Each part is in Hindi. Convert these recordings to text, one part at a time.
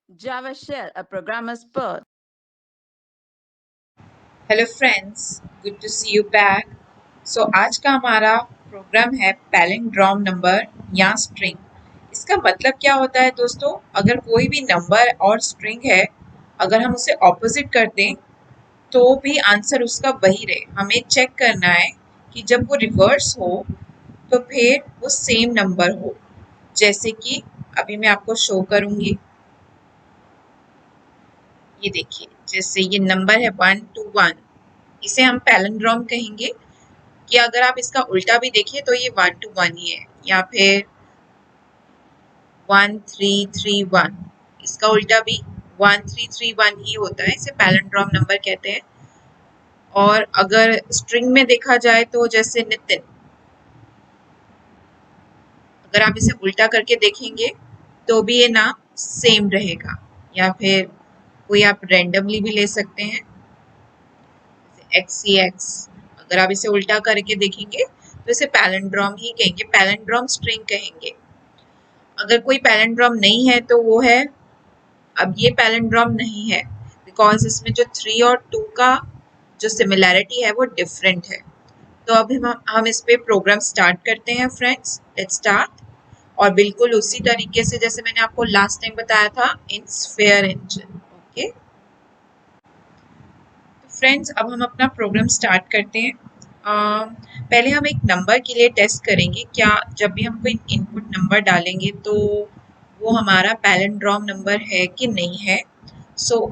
Java Shell, a programmer's birth. Hello friends, good to see you back. So आज का हमारा प्रोग्राम है पैलिंड्रोम नंबर या स्ट्रिंग। इसका मतलब क्या होता है दोस्तों? अगर कोई भी नंबर और स्ट्रिंग है, अगर हम उसे ऑपोजिट कर दें तो भी आंसर उसका वही रहे। हमें चेक करना है कि जब वो रिवर्स हो तो फिर वो सेम नंबर हो। जैसे कि अभी मैं आपको शो करूंगी, ये देखिए, जैसे ये नंबर है 121, इसे हम पैलिंड्रोम कहेंगे। कि अगर आप इसका उल्टा भी देखिए तो ये 121 ही है, या फिर 1331, इसका उल्टा भी 1331 ही होता है। इसे पैलिंड्रोम नंबर कहते हैं। और अगर स्ट्रिंग में देखा जाए तो जैसे नितिन, अगर आप इसे उल्टा करके देखेंगे तो भी ये नाम सेम रहेगा। या फिर कोई आप रेंडमली भी ले सकते हैं, XCX। अगर आप इसे उल्टा करके देखेंगे तो इसे पैलिंड्रोम ही कहेंगे, पैलिंड्रोम स्ट्रिंग कहेंगे। अगर कोई पैलिंड्रोम नहीं है तो वो है, अब ये पैलिंड्रोम नहीं है बिकॉज इसमें जो 3 और 2 का जो सिमिलैरिटी है वो डिफरेंट है। तो अब हम इस पे प्रोग्राम स्टार्ट करते हैं फ्रेंड्स। Let's start. और बिल्कुल उसी तरीके से जैसे मैंने आपको लास्ट टाइम बताया था इन स्फीयर इंजन। ओके, तो फ्रेंड्स अब हम अपना प्रोग्राम स्टार्ट करते हैं। पहले हम एक नंबर के लिए टेस्ट करेंगे, क्या जब भी हम कोई इनपुट नंबर डालेंगे तो वो हमारा पैलिंड्रोम नंबर है कि नहीं है।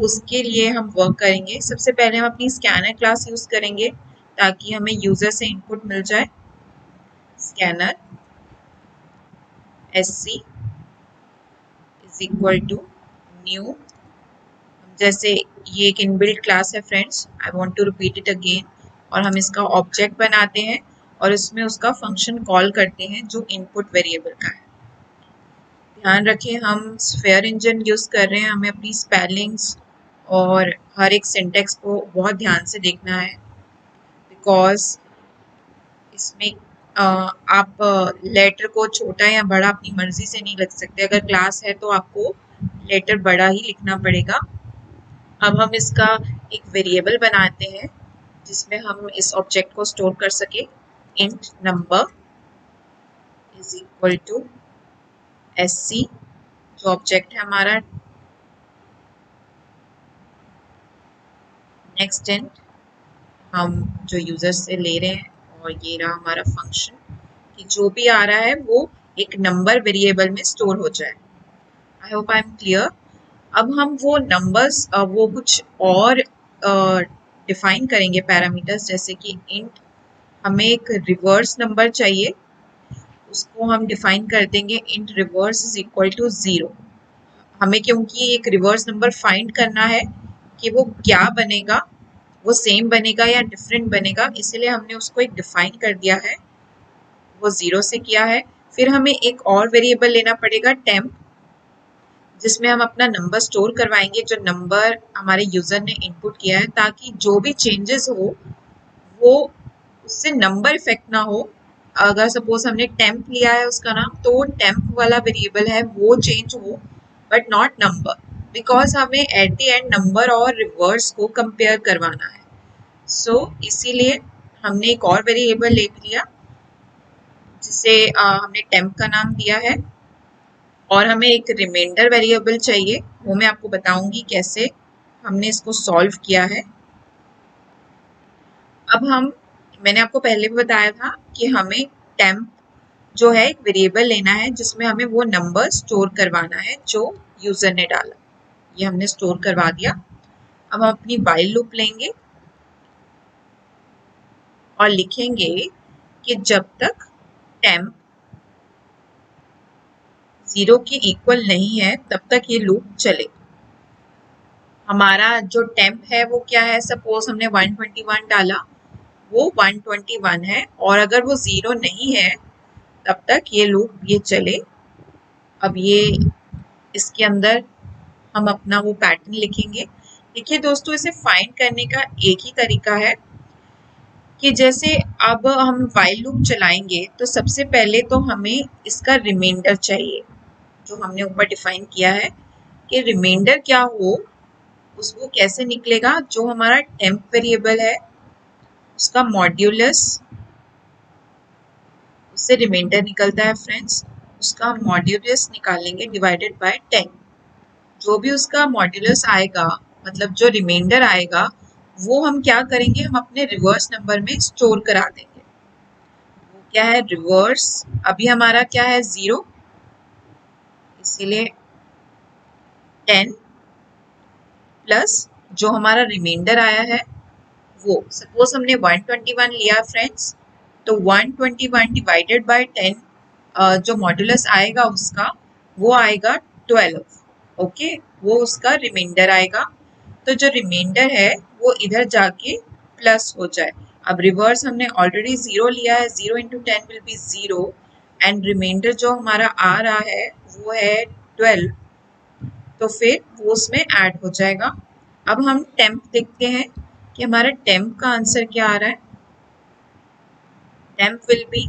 उसके लिए हम वर्क करेंगे। सबसे पहले हम अपनी स्कैनर क्लास यूज़ करेंगे ताकि हमें यूज़र से इनपुट मिल जाए। Scanner SC is equal to new. जैसे ये एक इनबिल्ट क्लास है friends, I want to repeat it again. और हम इसका ऑब्जेक्ट बनाते हैं और इसमें उसका फंक्शन कॉल करते हैं जो इनपुट वेरिएबल का है। ध्यान रखें हम स्फीयर इंजन यूज़ कर रहे हैं, हमें अपनी स्पेलिंग्स और हर एक सिंटेक्स को बहुत ध्यान से देखना है बिकॉज इसमें आप लेटर को छोटा या बड़ा अपनी मर्जी से नहीं लिख सकते। अगर क्लास है तो आपको लेटर बड़ा ही लिखना पड़ेगा। अब हम इसका एक वेरिएबल बनाते हैं जिसमें हम इस ऑब्जेक्ट को स्टोर कर सके। Int number is equal to SC, जो ऑब्जेक्ट है हमारा। नेक्स्ट इंट हम जो यूजर से ले रहे हैं, और ये रहा हमारा फंक्शन कि जो भी आ रहा है वो एक नंबर वेरिएबल में स्टोर हो जाए। I hope I am clear. अब हम वो नंबर्स वो कुछ और डिफाइन करेंगे पैरामीटर्स, जैसे कि इंट हमें एक रिवर्स नंबर चाहिए, उसको हम डिफाइन कर देंगे int reverse is equal to 0। हमें क्योंकि एक रिवर्स नंबर फाइंड करना है कि वो क्या बनेगा, वो सेम बनेगा या डिफरेंट बनेगा, इसीलिए हमने उसको एक डिफाइन कर दिया है, वो 0 से किया है। फिर हमें एक और वेरिएबल लेना पड़ेगा टेम्प, जिसमें हम अपना नंबर स्टोर करवाएंगे जो नंबर हमारे यूजर ने इनपुट किया है, ताकि जो भी चेंजेस हो वो उससे नंबर इफेक्ट ना हो। अगर सपोज हमने टेम्प लिया है उसका नाम, तो वो टेम्प वाला वेरिएबल है वो चेंज हो बट नॉट नंबर, बिकॉज हमें एट द एंड नंबर और रिवर्स को कंपेयर करवाना है। इसीलिए हमने एक और वेरिएबल ले लिया जिसे हमने टेम्प का नाम दिया है। और हमें एक रिमाइंडर वेरिएबल चाहिए, वो मैं आपको बताऊंगी कैसे हमने इसको सॉल्व किया है। अब मैंने आपको पहले भी बताया था कि हमें टेम्प जो है एक वेरिएबल लेना है जिसमें हमें वो नंबर स्टोर करवाना है जो यूजर ने डाला। ये हमने स्टोर करवा दिया। अब हम अपनी व्हाइल लूप लेंगे और लिखेंगे कि जब तक टेम्प 0 के इक्वल नहीं है तब तक ये लूप चले। हमारा जो टेम्प है वो क्या है, सपोज हमने 121 डाला, वो 121 है, और अगर वो 0 नहीं है तब तक ये लूप ये चले। अब ये इसके अंदर हम अपना वो पैटर्न लिखेंगे। देखिए दोस्तों, इसे फाइंड करने का एक ही तरीका है कि जैसे अब हम व्हाइल लूप चलाएंगे तो सबसे पहले तो हमें इसका रिमाइंडर चाहिए जो हमने ऊपर डिफाइन किया है। कि रिमाइंडर क्या हो उसको कैसे निकलेगा, जो हमारा टेम्प वेरिएबल है उसका मॉड्यूलस, उससे रिमाइंडर निकलता है फ्रेंड्स, उसका मॉड्यूलस निकालेंगे डिवाइडेड बाय 10। जो भी उसका मॉड्यूलस आएगा, मतलब जो रिमाइंडर आएगा, वो हम क्या करेंगे, हम अपने रिवर्स नंबर में स्टोर करा देंगे। वो क्या है, रिवर्स। अभी हमारा क्या है, 0, इसीलिए 10 प्लस जो हमारा रिमाइंडर आया है वो, सपोज हमने 121 लिया फ्रेंड्स, तो 121 डिवाइडेड बाय 10, जो मॉड्यूलस आएगा उसका वो आएगा 12। ओके, वो उसका रिमाइंडर आएगा। तो जो रिमाइंडर है वो इधर जाके प्लस हो जाए। अब रिवर्स हमने ऑलरेडी 0 लिया है, 0 into 10 will be 0 and remainder जो हमारा आ रहा है वो है 12, तो फिर वो उसमें ऐड हो जाएगा। अब हम टेम्प देखते हैं कि हमारा टेम्प का आंसर क्या आ रहा है। Temp will be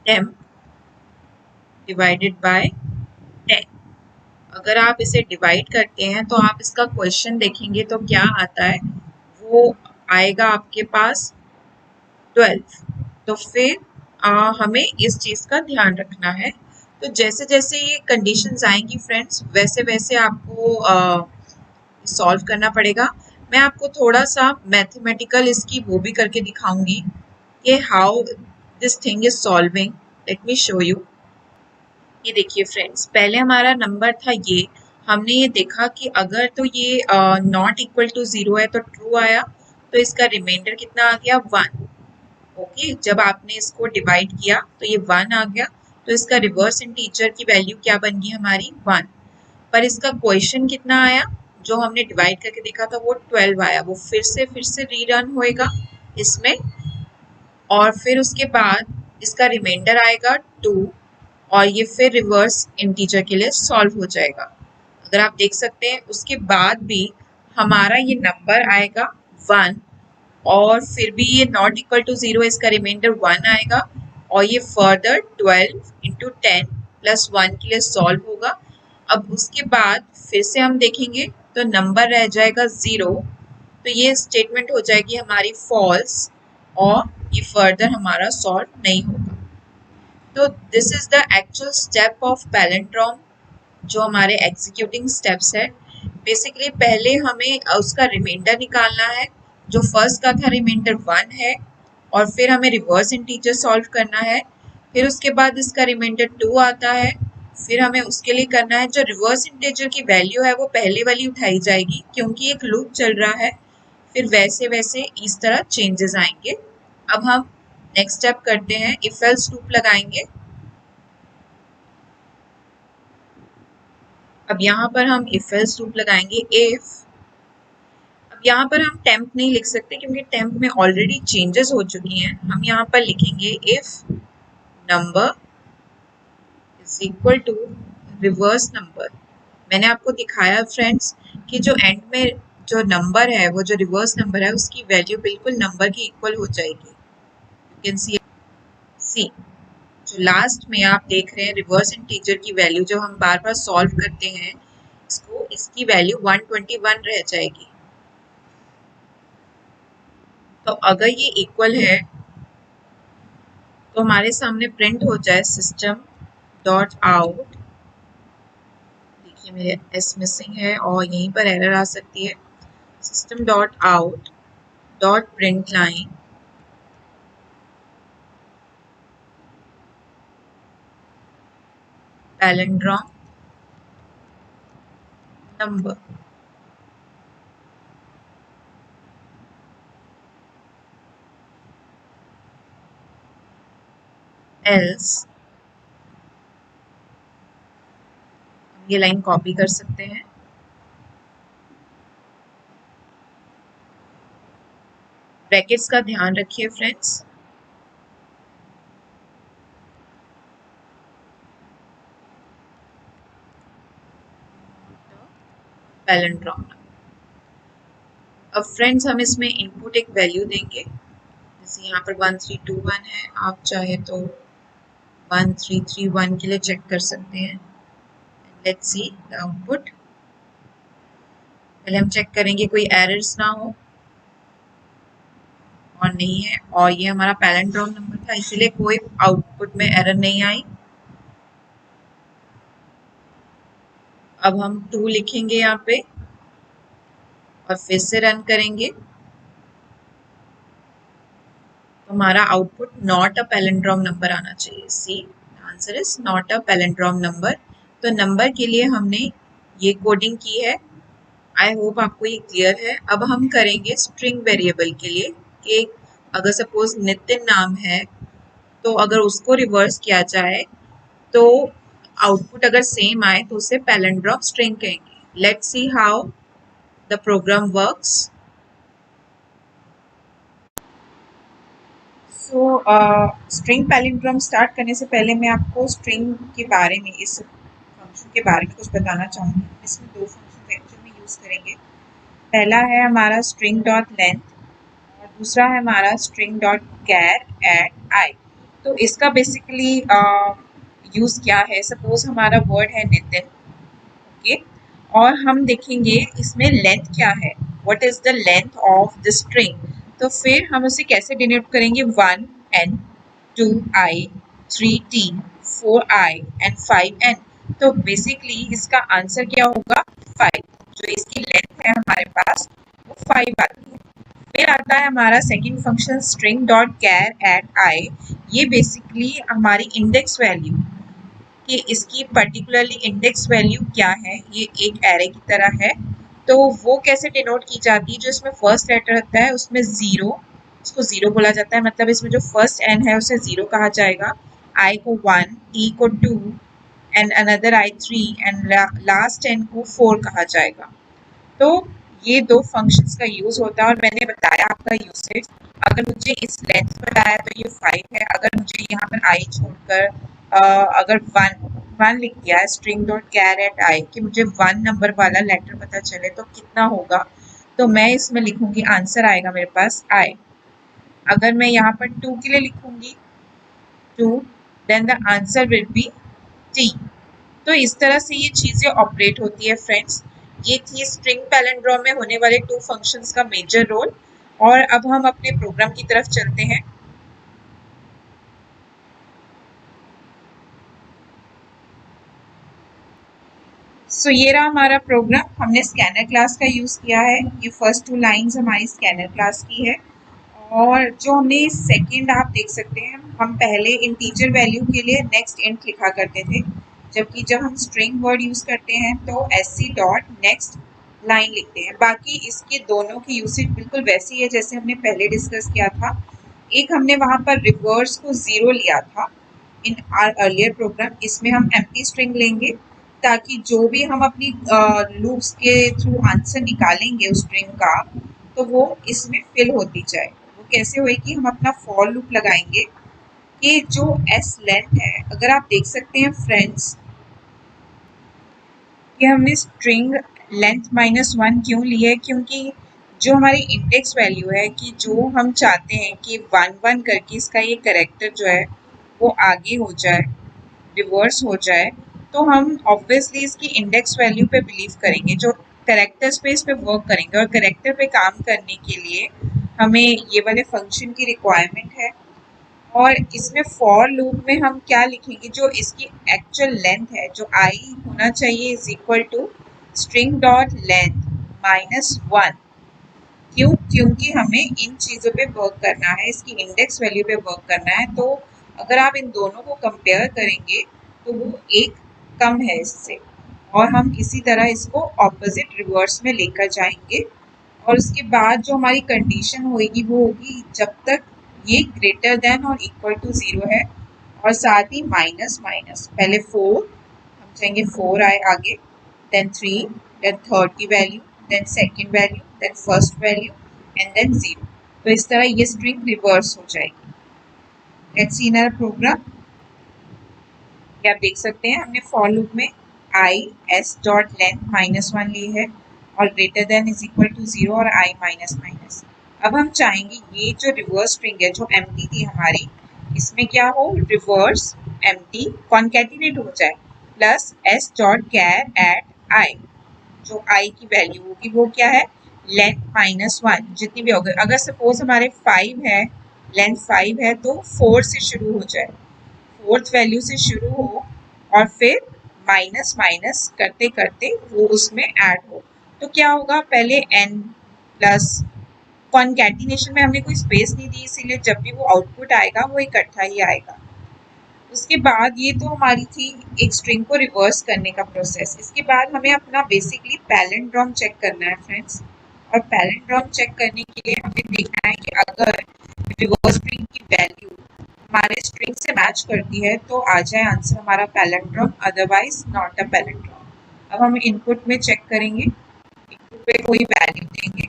temp divided by 10। अगर आप इसे डिवाइड करते हैं तो आप इसका क्वेश्चन देखेंगे तो क्या आता है, वो आएगा आपके पास 12। तो फिर हमें इस चीज़ का ध्यान रखना है। तो जैसे जैसे ये कंडीशंस आएंगी फ्रेंड्स, वैसे वैसे आपको सॉल्व करना पड़ेगा। मैं आपको थोड़ा सा मैथमेटिकल इसकी वो भी करके दिखाऊंगी कि how this thing is solving. Let me show you. ये देखिए फ्रेंड्स, पहले हमारा नंबर था ये, हमने ये देखा कि अगर तो ये नॉट इक्वल टू 0 है तो ट्रू आया, तो इसका रिमाइंडर कितना आ गया, 1। ओके, जब आपने इसको डिवाइड किया तो ये 1 आ गया, तो इसका रिवर्स इंटीजर की वैल्यू क्या बन गई हमारी, 1। पर इसका क्वेश्चन कितना आया, जो हमने डिवाइड करके देखा था वो 12 आया। वो फिर से रीरन होएगा इसमें, और फिर उसके बाद इसका रिमाइंडर आएगा 2, और ये फिर रिवर्स इंटीजर के लिए सॉल्व हो जाएगा। अगर आप देख सकते हैं उसके बाद भी हमारा ये नंबर आएगा 1, और फिर भी ये नॉट इक्वल टू 0, इसका रिमाइंडर 1 आएगा, और ये फर्दर 12 इंटू 10 प्लस 1 के लिए सॉल्व होगा। अब उसके बाद फिर से हम देखेंगे तो नंबर रह जाएगा 0, तो ये स्टेटमेंट हो जाएगी हमारी फॉल्स, और ये फर्दर हमारा सॉल्व नहीं होगा। तो this is the actual step of palindrome, जो हमारे एग्जीक्यूटिंग स्टेप्स है। बेसिकली पहले हमें उसका रिमाइंडर निकालना है, जो फर्स्ट का था रिमाइंडर 1 है, और फिर हमें रिवर्स इंटीजर सॉल्व करना है। फिर उसके बाद इसका रिमाइंडर 2 आता है, फिर हमें उसके लिए करना है, जो रिवर्स इंटीजर की वैल्यू है वो पहले वाली उठाई जाएगी क्योंकि एक लूप चल रहा है। फिर वैसे वैसे इस तरह चेंजेस आएंगे। अब हम नेक्स्ट स्टेप करते हैं, इफ एल्स लूप लगाएंगे। अब यहाँ पर हम इफ एल्स लूप लगाएंगे, इफ। अब यहाँ पर हम टेम्प नहीं लिख सकते क्योंकि टेम्प में ऑलरेडी चेंजेस हो चुकी हैं। हम यहाँ पर लिखेंगे if number is equal to reverse number. मैंने आपको दिखाया फ्रेंड्स कि जो एंड में जो नंबर है, वो जो रिवर्स नंबर है, उसकी वैल्यू बिल्कुल नंबर की इक्वल हो जाएगी। यू कैन सी जो लास्ट में आप देख रहे हैं रिवर्स इंटीजर की वैल्यू, जो हम बार बार सॉल्व करते हैं इसको, इसकी वैल्यू 121 रह जाएगी। तो अगर ये इक्वल है तो हमारे सामने प्रिंट हो जाए सिस्टम डॉट आउट। देखिए मेरे एस मिसिंग है और यहीं पर एरर आ सकती है। System dot out dot print line palindrome number. Else ये लाइन कॉपी कर सकते हैं, ब्रैकेट्स का ध्यान रखिए फ्रेंड्स। पैलिंड्रोम। अब फ्रेंड्स हम इसमें इनपुट एक वैल्यू देंगे, जैसे यहाँ पर 1321 है, आप चाहे तो 1331 के लिए चेक कर सकते हैं। Let's see the output. पहले हम चेक करेंगे कोई एरर्स ना हो, और नहीं है, और ये हमारा पैलिंड्रोम नंबर था इसीलिए कोई आउटपुट में एरर नहीं आई। अब हम 2 लिखेंगे यहाँ पे और फिर से रन करेंगे, तो हमारा output not a palindrome number आना चाहिए। See answer is not a palindrome number. तो नंबर के लिए हमने ये कोडिंग की है। आई होप आपको ये क्लियर है। अब हम करेंगे स्ट्रिंग वेरिएबल के लिए कि अगर सपोज नितिन नाम है तो अगर उसको रिवर्स किया जाए तो आउटपुट अगर सेम आए तो उसे पैलिंड्रोम स्ट्रिंग कहेंगे। Let's see how the program works. So string palindrome start करने से पहले मैं आपको स्ट्रिंग के बारे में, इस फंक्शन के बारे में कुछ बताना चाहूँगी। इसमें 2 फंक्शन एक्चुअल में यूज़ करेंगे। पहला है हमारा स्ट्रिंग डॉट लेंथ और दूसरा है हमारा स्ट्रिंग डॉट कैर एट आई। तो इसका बेसिकली यूज़ क्या है, सपोज हमारा वर्ड है नितिन, ओके, और हम देखेंगे इसमें लेंथ क्या है, what is the length of the string. तो फिर हम उसे कैसे डिनोट करेंगे, 1n 2i 3t 4i and 5n। तो बेसिकली इसका आंसर क्या होगा, 5। जो इसकी लेंथ है हमारे पास वो 5 आती है। फिर आता है हमारा second function string dot char at i. ये बेसिकली हमारी इंडेक्स वैल्यू कि इसकी पर्टिकुलरली इंडेक्स वैल्यू क्या है, ये एक एरे की तरह है। तो वो कैसे डिनोट की जाती है, जो इसमें फर्स्ट लेटर होता है उसमें 0, उसको 0 बोला जाता है, मतलब इसमें जो फर्स्ट n है उसे 0 कहा जाएगा, i को 1, t को 2 and another i 3 and last n को 4 कहा जाएगा। तो ये 2 फंक्शंस का यूज होता है और मैंने बताया आपका यूसेज। अगर मुझे इस लेंथ पर आया तो ये 5 है, अगर मुझे यहाँ पर आई छोड़कर अगर 1 लिख दिया है स्ट्रिंग डॉट कैर एट आई कि मुझे 1 नंबर वाला लेटर पता चले तो कितना होगा, तो मैं इसमें लिखूंगी आंसर आएगा मेरे पास आई। अगर मैं यहाँ पर 2 के लिए लिखूंगी 2, then the answer will be T. तो इस तरह से ये चीज़ें ऑपरेट होती है फ्रेंड्स। ये थी स्ट्रिंग पैलिंड्रोम में होने वाले 2 फंक्शंस का मेजर रोल। और अब हम अपने प्रोग्राम की तरफ चलते हैं। सो ये रहा हमारा प्रोग्राम, हमने स्कैनर क्लास का यूज़ किया है। ये फर्स्ट 2 लाइंस हमारी स्कैनर क्लास की है। और जो हमने सेकंड आप देख सकते हैं, हम पहले इंटीजर वैल्यू के लिए नेक्स्ट इंट लिखा करते थे, जबकि जब हम स्ट्रिंग वर्ड यूज़ करते हैं तो sc डॉट नेक्स्ट लाइन लिखते हैं। बाकी इसके दोनों की यूसेज बिल्कुल वैसी है जैसे हमने पहले डिस्कस किया था। एक हमने वहाँ पर रिवर्स को 0 लिया था इन आर अर्लियर प्रोग्राम, इसमें हम एम्प्टी स्ट्रिंग लेंगे ताकि जो भी हम अपनी लूप्स के थ्रू आंसर निकालेंगे उस स्ट्रिंग का तो वो इसमें फिल होती जाए। वो कैसे होएगी, हम अपना फॉर लूप लगाएंगे कि जो एस लेंथ है, अगर आप देख सकते हैं फ्रेंड्स कि हमने स्ट्रिंग लेंथ -1 क्यों ली है, क्योंकि जो हमारी इंडेक्स वैल्यू है कि जो हम चाहते हैं कि 1 करके इसका ये करेक्टर जो है वो आगे हो जाए, रिवर्स हो जाए, तो हम ऑब्वियसली इसकी इंडेक्स वैल्यू पे बिलीव करेंगे, जो करेक्टर स्पेस पे वर्क करेंगे। और करेक्टर पे काम करने के लिए हमें ये वाले फंक्शन की रिक्वायरमेंट है। और इसमें फॉर लूप में हम क्या लिखेंगे, जो इसकी एक्चुअल लेंथ है, जो आई होना चाहिए is equal to string dot length -1। क्यों, क्योंकि हमें इन चीज़ों पे वर्क करना है, इसकी इंडेक्स वैल्यू पे वर्क करना है। तो अगर आप इन दोनों को कंपेयर करेंगे तो वो एक कम है इससे, और हम इसी तरह इसको ऑपोजिट रिवर्स में लेकर जाएंगे। और उसके बाद जो हमारी कंडीशन होगी वो होगी जब तक ये ग्रेटर देन और इक्वल टू 0 है, और साथ ही माइनस माइनस, पहले 4 हम चाहेंगे 4 आए आगे, देन 3, देन थर्ड की value, then second value, then first value and then 0। तो इस तरह ये स्ट्रिंग रिवर्स हो जाएगी। Let's see in our program. ये आप देख सकते हैं हमने फॉर लूप में आई एस डॉट लेंथ -1 ली है और greater than is equal to 0 और आई माइनस माइनस। अब हम चाहेंगे ये जो रिवर्स स्ट्रिंग है जो एम्प्टी थी हमारी, इसमें क्या हो, रिवर्स एम्प्टी कॉन्कैटिनेट हो जाए। Plus S dot char at i, जो आई की वैल्यू होगी वो क्या है, लेंथ माइनस वन, जितनी भी होगी। अगर सपोज हमारे 5 है, लेंथ 5 है, तो 4 से शुरू हो जाए, फोर्थ वैल्यू से शुरू हो और फिर माइनस माइनस करते करते वो उसमें ऐड हो। तो क्या होगा, पहले एन प्लस, कॉन्कैटिनेशन में हमने कोई स्पेस नहीं दी, इसीलिए जब भी वो आउटपुट आएगा वो इकट्ठा ही आएगा। उसके बाद ये तो हमारी थी एक स्ट्रिंग को रिवर्स करने का प्रोसेस। इसके बाद हमें अपना बेसिकली पैलिंड्रोम चेक करना है फ्रेंड्स। और पैलिंड्रोम चेक करने के लिए हमें देखना है कि अगर रिवर्स स्ट्रिंग की वैल्यू हमारे स्ट्रिंग से मैच करती है तो आ जाए आंसर हमारा palindrome, otherwise not a palindrome. अब हम इनपुट में चेक करेंगे, इनपुट पे कोई वैल्यू देंगे,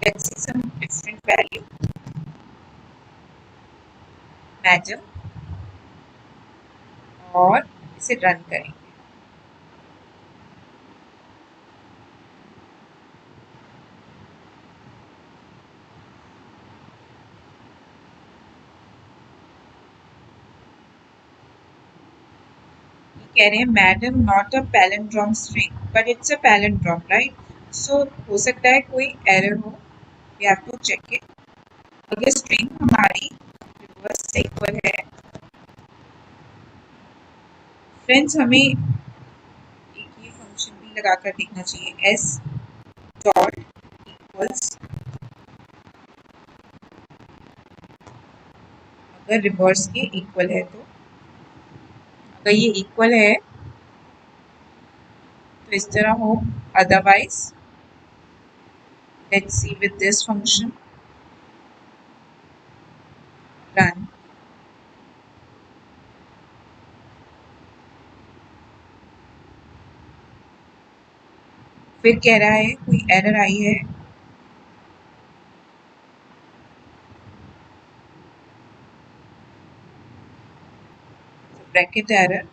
let's see some different value, madam, और इसे रन करेंगे। कह रहे हैं madam not a palindrome string but it's a palindrome, right. So हो सकता है कोई एरर हो, we have to check it. अगर स्ट्रिंग हमारी रिवर्स से इक्वल है, फ्रेंड्स हमें एक ये फंक्शन भी लगा कर देखना चाहिए, एस डॉट इक्वल्स, अगर रिवर्स के इक्वल है तो, अगर ये इक्वल है तो इस तरह हो, otherwise let's see with this function run. फिर कह रहा है कोई एरर आई है, ब्रैकेट एरर,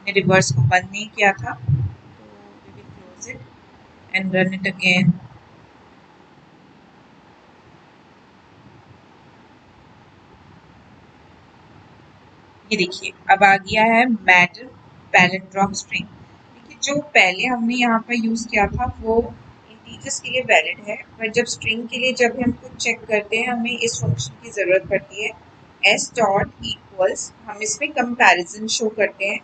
ने रिवर्स को बंद नहीं किया था, तो we will close it and run it again. ये देखिए अब आ गया है मैडम पैलिंड्रोम स्ट्रिंग। देखिए जो पहले हमने यहाँ पर यूज किया था वो इंटीजर्स के लिए वैलिड है, पर जब स्ट्रिंग के लिए जब हम कुछ चेक करते हैं हमें इस फंक्शन की जरूरत पड़ती है, एस डॉट इक्वल्स, हम इसमें कंपैरिजन शो करते हैं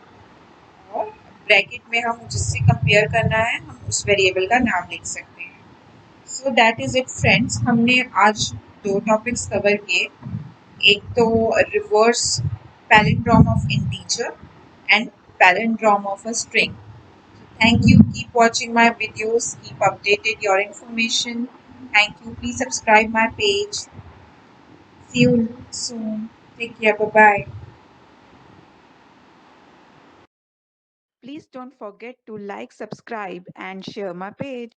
और ब्रैकेट में हम जिससे कंपेयर करना है हम उस वेरिएबल का नाम लिख सकते हैं। So that is it friends, हमने आज दो टॉपिक्स कवर किए, एक तो reverse palindrome of integer and palindrome of a string. Thank you. Keep watching my videos. Keep updated your information. Thank you. Please subscribe my page. See you soon. Take care. Bye bye. Please don't forget to like, subscribe, and share my page.